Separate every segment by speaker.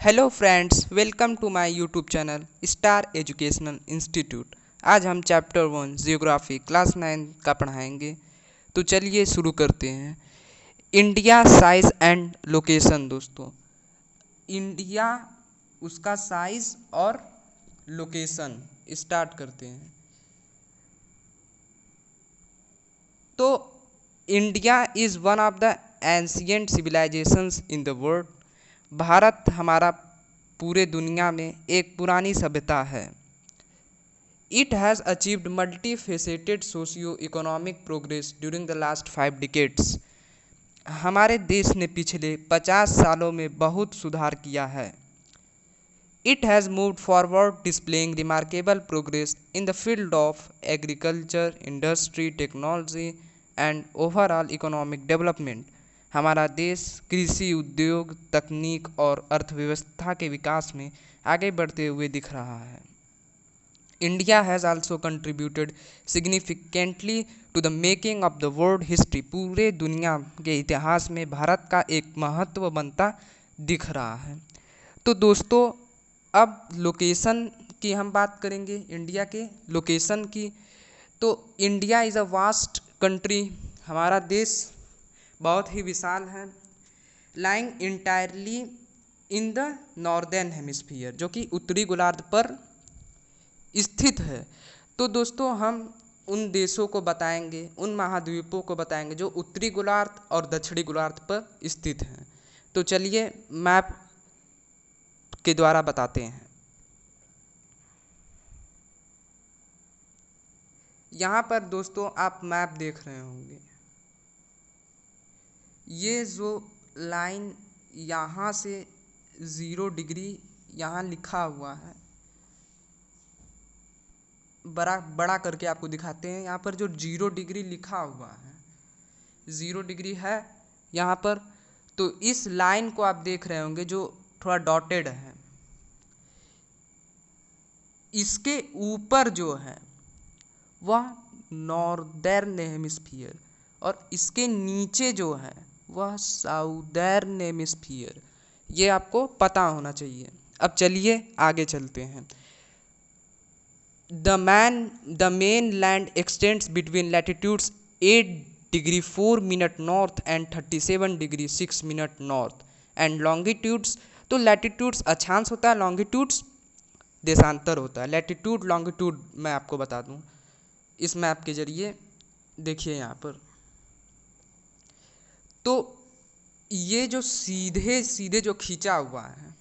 Speaker 1: Hello friends, welcome to my YouTube channel star educational institute. आज हम chapter 1 geography class 9 का पढ़ाएंगे। तो चलिए शुरू करते हैं। India size and location. दोस्तों, इंडिया, उसका साइज और लोकेशन स्टार्ट करते हैं। तो India is one of the ancient civilisations in the world. Bharat हमारा पूरे दुनिया में एक पुरानी सभ्यता है। It has achieved multi faceted socio economic progress during the last 5 decades. हमारे देश ने पिछले 50 सालों में बहुत सुधार किया है। It has moved forward displaying remarkable progress in the field of agriculture, industry, technology and overall economic development. हमारा देश कृषि, उद्योग, तकनीक और अर्थव्यवस्था के विकास में आगे बढ़ते हुए दिख रहा है। India has also contributed significantly to the making of the world history. पूरे दुनिया के इतिहास में भारत का एक महत्व बनता दिख रहा है। तो दोस्तों, अब लोकेशन की हम बात करेंगे, इंडिया के लोकेशन की। तो India is a vast country. हमारा देश बहुत ही विशाल है। Lying entirely in the northern hemisphere, जो कि उत्तरी गोलार्ध पर स्थित है। तो दोस्तों, हम उन देशों को बताएंगे, उन महाद्वीपों को बताएंगे जो उत्तरी गोलार्ध और दक्षिणी गोलार्ध पर स्थित हैं। तो चलिए मैप के द्वारा बताते हैं। यहाँ पर दोस्तों आप मैप देख रहे होंगे। ये जो लाइन यहाँ से 0 डिग्री यहाँ लिखा हुआ है, बड़ा बड़ा करके आपको दिखाते हैं। यहाँ पर जो 0 डिग्री लिखा हुआ है, 0 डिग्री है यहाँ पर। तो इस लाइन को आप देख रहे होंगे जो थोड़ा डॉटेड है, इसके ऊपर जो है वह नॉर्दर्न हेमिस्फीयर और इसके नीचे जो है वह साउदर्न हेमिस्फीयर। ये आपको पता होना चाहिए। अब चलिए आगे चलते हैं। The main land extends between latitudes 8 degree 4 minute north and 37 degree 6 minute north and longitudes। तो लैटिट्यूड्स अक्षांश होता है, लॉन्गिट्यूड्स देशांतर होता है। लैटिट्यूड लॉन्गिट्यूड मैं आपको बता दूं इस मैप के जरिए। देखिए यहाँ पर, तो ये जो सीधे सीधे जो खींचा हुआ है,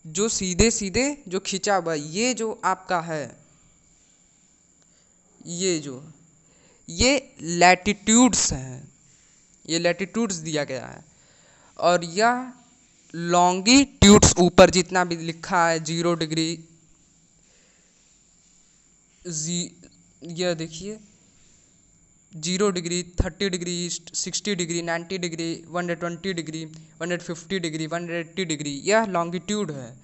Speaker 1: जो सीधे सीधे जो खींचा हुआ है, ये जो आपका है, ये लैटिट्यूड्स हैं। ये लैटिट्यूड्स दिया गया है। और यह लॉन्गिट्यूड्स ऊपर जितना भी लिखा है, 0 डिग्री, यह देखिए 0 degree, 30 degree east, 60 degree, 90 degree, 120 degree, 150 degree, 180 degree, यह लॉन्गिट्यूड है।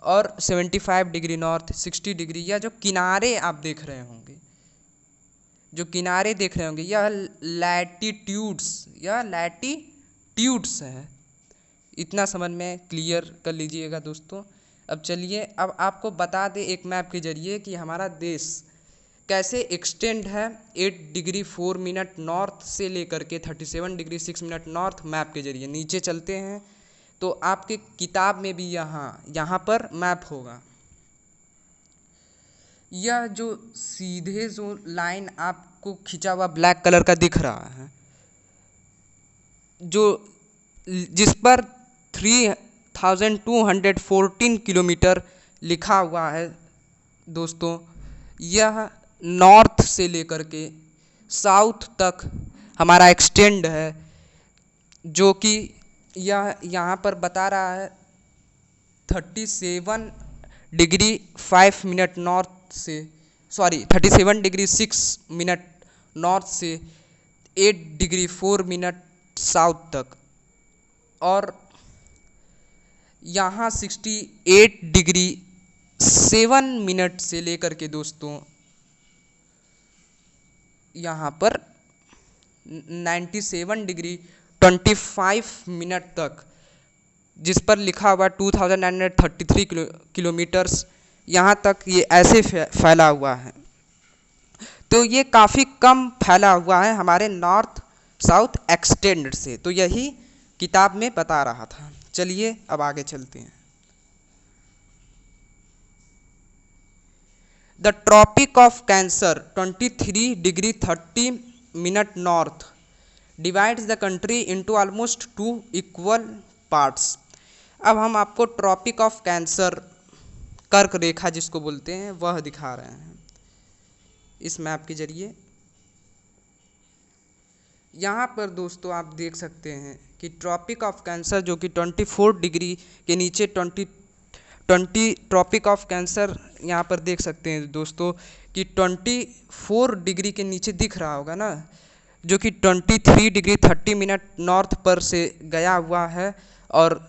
Speaker 1: और 75 डिग्री नॉर्थ, 60 डिग्री, यह जो किनारे आप देख रहे होंगे, जो किनारे देख रहे होंगे, यह लैटिट्यूड्स है। इतना समझ में क्लियर कर लीजिएगा दोस्तों। अब चलिए, अब आपको बता दें एक मैप के जरिए कि हमारा देश कैसे एक्सटेंड है 8 डिग्री 4 मिनट नॉर्थ से लेकर के 37 डिग्री 6 मिनट नॉर्थ। मैप के जरिए नीचे चलते हैं तो आपके किताब में भी यहाँ पर मैप होगा। यह जो सीधे जो लाइन आपको खिंचा हुआ ब्लैक कलर का दिख रहा है, जो जिस पर 3214 किलोमीटर लिखा हुआ है दोस्तों, यह नॉर्थ से लेकर के साउथ तक हमारा एक्सटेंड है। जो कि यह यहाँ पर बता रहा है 37 डिग्री 5 मिनट नॉर्थ से, 37 डिग्री 6 मिनट नॉर्थ से 8 डिग्री 4 मिनट साउथ तक। और यहाँ 68 डिग्री 7 मिनट से लेकर के दोस्तों यहाँ पर 97 डिग्री 25 मिनट तक जिस पर लिखा हुआ 2933 किलोमीटर्स, यहाँ तक ये ऐसे फैला हुआ है। तो ये काफ़ी कम फैला हुआ है हमारे नॉर्थ साउथ एक्सटेंड से। तो यही किताब में बता रहा था। चलिए अब आगे चलते हैं। The tropic of cancer 23 degree 30 minute north divides the country into almost 2 equal parts. अब हम आपको ट्रॉपिक ऑफ कैंसर, कर्क रेखा जिसको बोलते हैं, वह दिखा रहे हैं इस मैप के जरिए। यहाँ पर दोस्तों आप देख सकते हैं कि ट्रॉपिक ऑफ कैंसर जो कि 24 डिग्री के नीचे 20 ट्रॉपिक ऑफ कैंसर यहाँ पर देख सकते हैं दोस्तों कि 24 डिग्री के नीचे दिख रहा होगा ना, जो कि 23 डिग्री 30 मिनट नॉर्थ पर से गया हुआ है और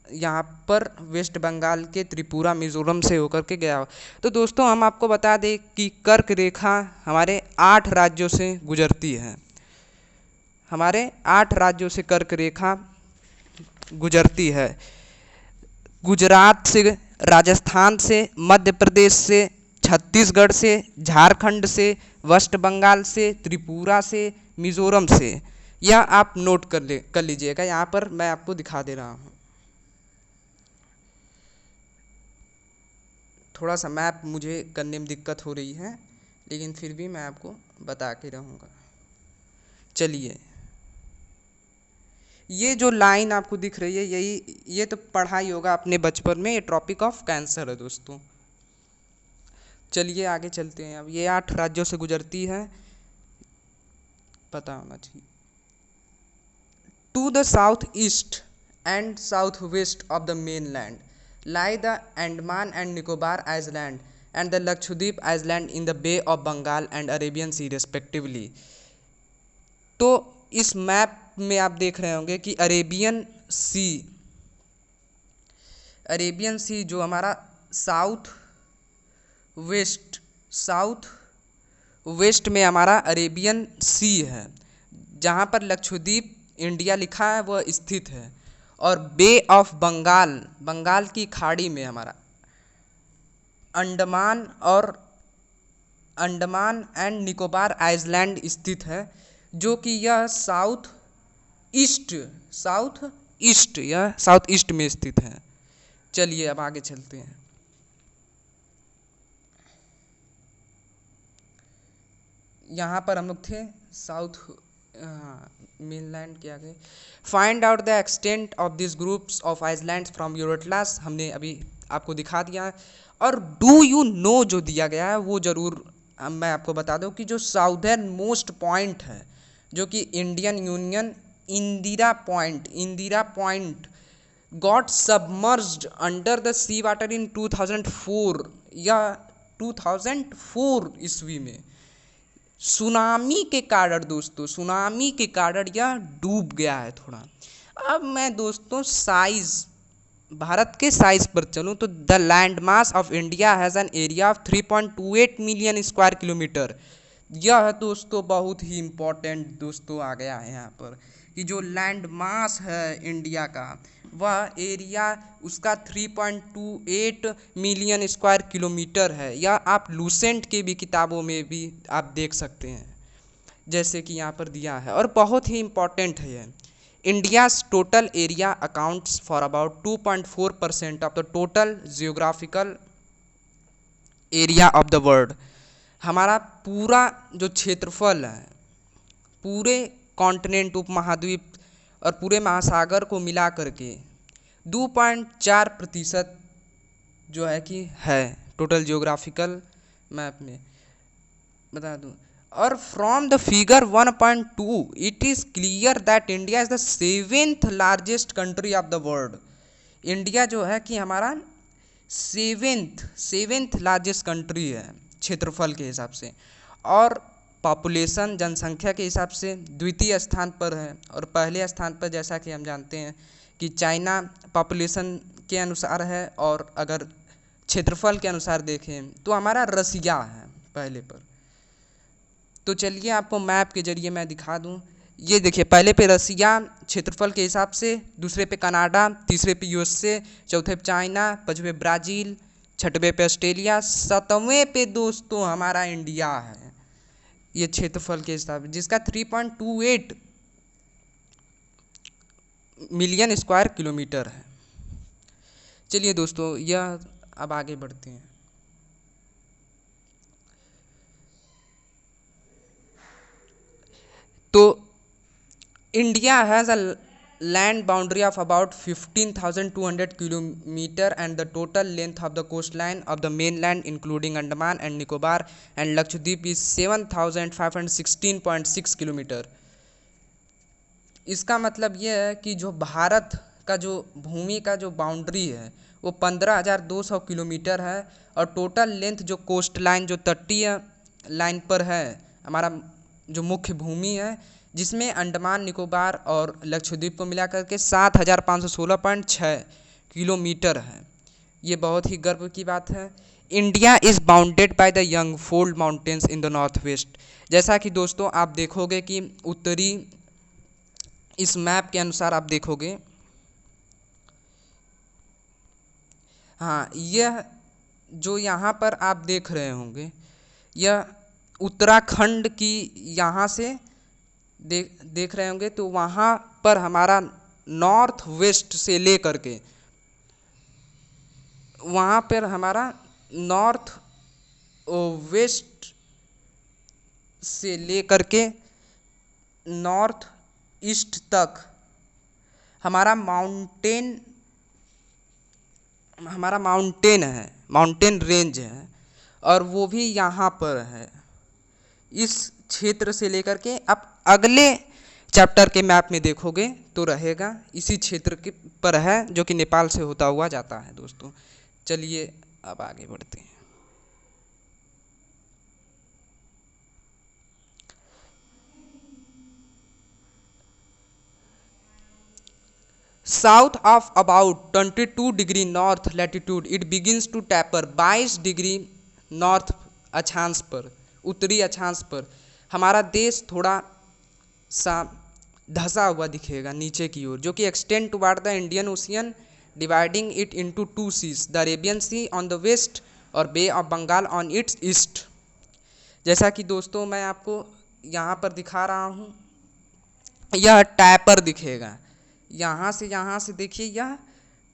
Speaker 1: यहाँ पर वेस्ट बंगाल के त्रिपुरा मिजोरम से होकर के गया हो। तो दोस्तों हम आपको बता दें कि कर्क रेखा हमारे 8 राज्यों से गुजरती है। हमारे 8 राज्यों से कर्क रेखा गुजरती है। गुजरात से, राजस्थान से, मध्य प्रदेश से, छत्तीसगढ़ से, झारखंड से, वेस्ट बंगाल से, त्रिपुरा से, मिजोरम से। यह आप नोट कर लीजिएगा। यहाँ पर मैं आपको दिखा दे रहा हूँ। थोड़ा सा मैप मुझे करने में दिक्कत हो रही है, लेकिन फिर भी मैं आपको बता के रहूँगा। चलिए, ये जो लाइन आपको दिख रही है, ये तो पढ़ाई होगा अपने बचपन में। ये ट्रॉपिक ऑफ कैंसर है दोस्तों। चलिए आगे चलते हैं। अब ये 8 राज्यों से गुजरती है, पता होना चाहिए। To the south east and south west of the mainland lie the Andaman and Nicobar Island and the Lakshadweep Island in the Bay of Bengal and Arabian Sea respectively। तो इस मैप में आप देख रहे होंगे कि Arabian सी जो हमारा साउथ वेस्ट में हमारा अरेबियन सी है, जहाँ पर लक्षद्वीप इंडिया लिखा है वह स्थित है, और बे ऑफ बंगाल, बंगाल की खाड़ी में हमारा अंडमान एंड निकोबार आइलैंड स्थित है, जो कि यह साउथ ईस्ट में स्थित है। चलिए अब आगे चलते हैं। यहाँ पर हम लोग थे साउथ मेनलैंड के आगे। Find out the extent of this groups of islands from your Atlas, हमने अभी आपको दिखा दिया है। और डू यू नो जो दिया गया है वो जरूर मैं आपको बता दूं कि जो साउदर्न मोस्ट पॉइंट है, जो कि Indian union Indira point got submerged under the sea water in 2004 या 2004 ईस्वी में। सुनामी के कारण दोस्तों, सुनामी के कारण यह डूब गया है थोड़ा। अब मैं दोस्तों भारत के साइज पर चलूँ तो the land mass of India has an area of 3.28 million square kilometre. यह दोस्तों बहुत ही इम्पोर्टेंट दोस्तों आ गया है यहाँ पर कि जो लैंड मास है इंडिया का, वह एरिया उसका 3.28 मिलियन स्क्वायर किलोमीटर है। या आप लूसेंट के भी किताबों में भी आप देख सकते हैं, जैसे कि यहाँ पर दिया है, और बहुत ही इम्पॉर्टेंट है यह। India's total area accounts for about 2.4% of the total geographical area of the world. हमारा पूरा जो क्षेत्रफल है, पूरे कॉन्टिनेंट, उपमहाद्वीप और पूरे महासागर को मिला करके 2.4% जो है कि है टोटल जियोग्राफिकल मैप में, बता दूं। और from the figure 1.2 it is clear that India is the 7th largest country of the world. India जो है कि हमारा 7th लार्जेस्ट कंट्री है क्षेत्रफल के हिसाब से, और पॉपुलेशन जनसंख्या के हिसाब से द्वितीय स्थान पर है। और पहले स्थान पर जैसा कि हम जानते हैं कि चाइना पॉपुलेशन के अनुसार है, और अगर क्षेत्रफल के अनुसार देखें तो हमारा रसिया है पहले पर। तो चलिए आपको मैप के जरिए मैं दिखा दूं ये देखिए, पहले पे रसिया क्षेत्रफल के हिसाब से, दूसरे पे कनाडा, तीसरे पे यूएसए, चौथे पे चाइना, पांचवें पे ब्राज़ील, छठवें पे ऑस्ट्रेलिया, सातवें पे दोस्तों हमारा इंडिया है। ये क्षेत्रफल के हिसाब से, जिसका 3.28 मिलियन स्क्वायर किलोमीटर है। चलिए दोस्तों, यह अब आगे बढ़ते हैं। तो India has a land boundary of about 15,200 kilometer and the total length of the coastline of the mainland including Andaman and Nicobar and Lakshadweep is 7,516.6 kilometre. इसका मतलब यह है कि जो भारत का जो भूमि का जो बाउंड्री है वो 15,200 किलोमीटर है, और टोटल लेंथ जो कोस्ट लाइन, जो तटीय लाइन पर है हमारा जो मुख्य भूमि है, जिसमें अंडमान निकोबार और लक्षद्वीप को मिला करके 7,516.6 किलोमीटर है। ये बहुत ही गर्व की बात है। India is bounded by the young fold mountains in the north west. जैसा कि दोस्तों आप देखोगे कि उत्तरी, इस मैप के अनुसार आप देखोगे, हाँ, यह जो यहाँ पर आप देख रहे होंगे, यह उत्तराखंड की यहाँ से देख रहे होंगे, तो वहाँ पर हमारा नॉर्थ वेस्ट से ले करके, वहाँ पर हमारा नॉर्थ वेस्ट से ले करके नॉर्थ ईस्ट तक हमारा माउंटेन है, माउंटेन रेंज है, और वो भी यहाँ पर है। इस क्षेत्र से लेकर के आप अगले चैप्टर के मैप में देखोगे तो रहेगा इसी क्षेत्र के पर है, जो कि नेपाल से होता हुआ जाता है दोस्तों। चलिए अब आगे बढ़ते हैं। South of about 22 degree north latitude it begins to taper 22 degree north अक्षांश पर, उत्तरी अक्षांश पर हमारा देश थोड़ा सा धंसा हुआ दिखेगा नीचे की ओर, जो कि extend toward the Indian Ocean dividing it into two seas, the Arabian Sea on the west और Bay of Bengal on its east. जैसा कि दोस्तों मैं आपको यहाँ पर दिखा रहा हूँ, यह टैपर दिखेगा। यहाँ से देखिए, यह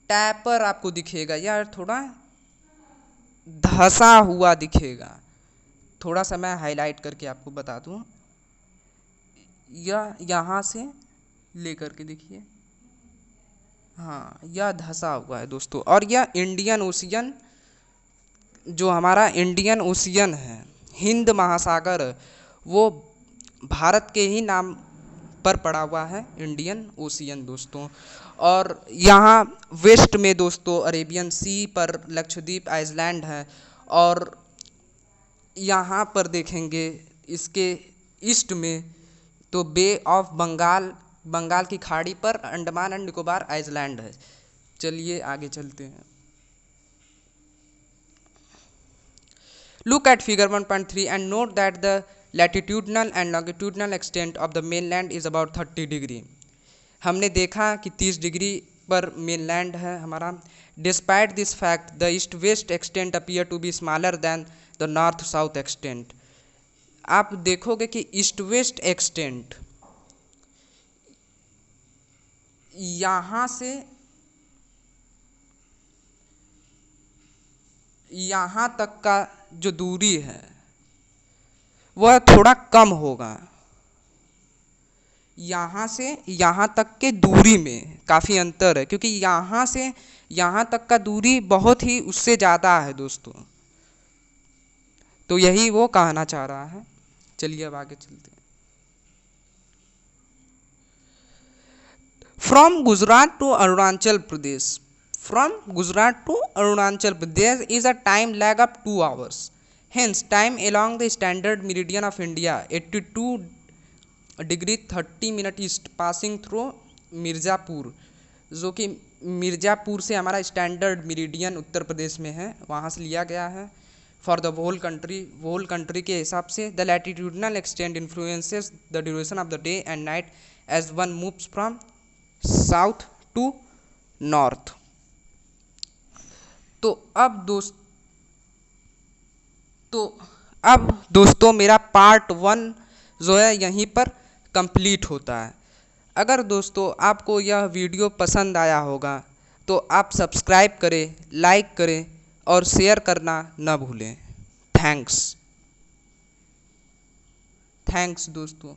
Speaker 1: टैपर आपको दिखेगा, यह थोड़ा धंसा हुआ दिखेगा। थोड़ा सा मैं हाईलाइट करके आपको बता दूँ, यह यहाँ से लेकर के देखिए, हाँ, यह धंसा हुआ है दोस्तों। और यह इंडियन ओशियन, जो हमारा इंडियन ओशियन है, हिंद महासागर, वो भारत के ही नाम पर पड़ा हुआ है, इंडियन ओशियन दोस्तों। और यहाँ वेस्ट में दोस्तों अरेबियन सी पर लक्षद्वीप आइसलैंड है, और यहाँ पर देखेंगे इसके ईस्ट में तो बे ऑफ बंगाल, बंगाल की खाड़ी पर अंडमान एंड निकोबार आइसलैंड है। चलिए आगे चलते हैं। Look at figure 1.3 and note that the latitudinal and longitudinal extent of the mainland is about 30 degree. हमने देखा कि 30 डिग्री पर मेनलैंड है हमारा। Despite this fact the east west extent appear to be smaller than the north south extent. आप देखोगे कि east west extent यहाँ से यहाँ तक का जो दूरी है वह थोड़ा कम होगा। यहाँ से यहाँ तक के दूरी में काफ़ी अंतर है, क्योंकि यहाँ से यहाँ तक का दूरी बहुत ही उससे ज़्यादा है दोस्तों। तो यही वो कहना चाह रहा है। चलिए अब आगे चलते हैं। From Gujarat to Arunachal Pradesh, from Gujarat to Arunachal Pradesh is a time lag of 2 hours. Hence, time along the standard meridian of India 82 degree 30 minute east passing through Mirzapur, जो कि मिर्ज़ापुर से हमारा स्टैंडर्ड मेरिडियन उत्तर प्रदेश में है, वहाँ से लिया गया है। फॉर द होल कंट्री के हिसाब से the latitudinal extend influences the duration of the day and night as one moves from south to north. तो अब दोस्तों मेरा पार्ट 1 जो है यहीं पर कंप्लीट होता है। अगर दोस्तों आपको यह वीडियो पसंद आया होगा तो आप सब्सक्राइब करें, लाइक करें और शेयर करना न भूलें। थैंक्स दोस्तों।